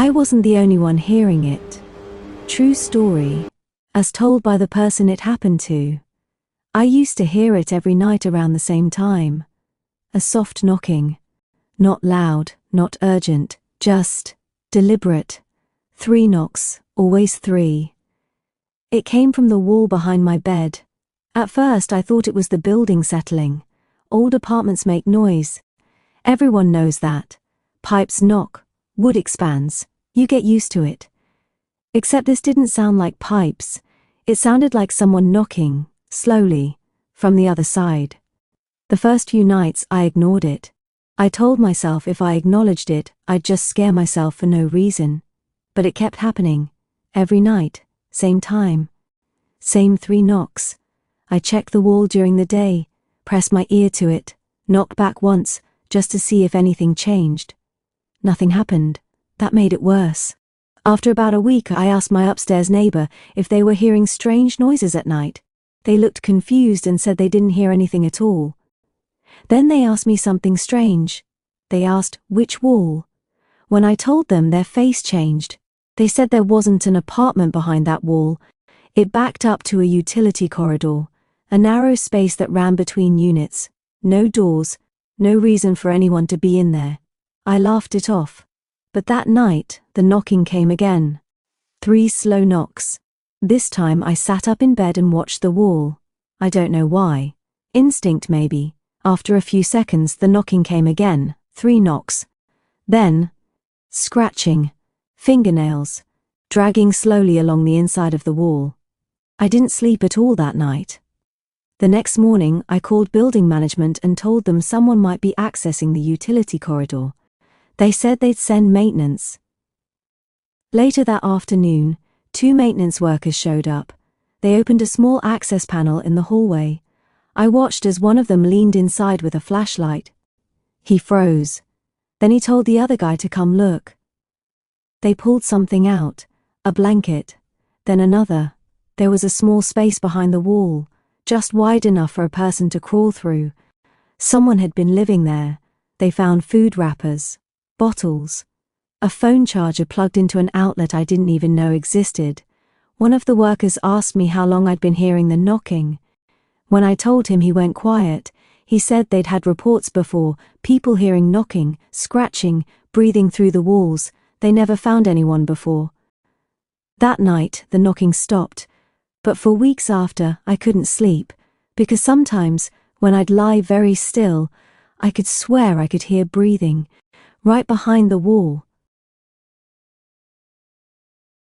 I wasn't the only one hearing it. True story, as told by the person it happened to. I used to hear it every night around the same time. A soft knocking. Not loud, not urgent, just deliberate. 3 knocks, always 3. It came from the wall behind my bed. At first I thought it was the building settling. Old apartments make noise. Everyone knows that. Pipes knock, wood expands, you get used to it. Except this didn't sound like pipes. It sounded like someone knocking, slowly, from the other side. The first few nights I ignored it. I told myself if I acknowledged it, I'd just scare myself for no reason. But it kept happening. Every night, same time. Same 3 knocks. I checked the wall during the day, pressed my ear to it, knocked back once, just to see if anything changed. Nothing happened. That made it worse. After about a week, I asked my upstairs neighbor if they were hearing strange noises at night. They looked confused and said they didn't hear anything at all. Then they asked me something strange. They asked, which wall? When I told them, their face changed. They said there wasn't an apartment behind that wall. It backed up to a utility corridor, a narrow space that ran between units. No doors, no reason for anyone to be in there. I laughed it off. But that night, the knocking came again. 3 slow knocks. This time I sat up in bed and watched the wall. I don't know why. Instinct maybe. After a few seconds the knocking came again, 3 knocks. Then, scratching, fingernails, dragging slowly along the inside of the wall. I didn't sleep at all that night. The next morning I called building management and told them someone might be accessing the utility corridor. They said they'd send maintenance. Later that afternoon, 2 maintenance workers showed up. They opened a small access panel in the hallway. I watched as one of them leaned inside with a flashlight. He froze. Then he told the other guy to come look. They pulled something out, a blanket, then another. There was a small space behind the wall, just wide enough for a person to crawl through. Someone had been living there. They found food wrappers, bottles, a phone charger plugged into an outlet I didn't even know existed. One of the workers asked me how long I'd been hearing the knocking. When I told him, he went quiet. He said they'd had reports before, people hearing knocking, scratching, breathing through the walls. They never found anyone before. That night, the knocking stopped, but for weeks after, I couldn't sleep, because sometimes, when I'd lie very still, I could swear I could hear breathing, right behind the wall,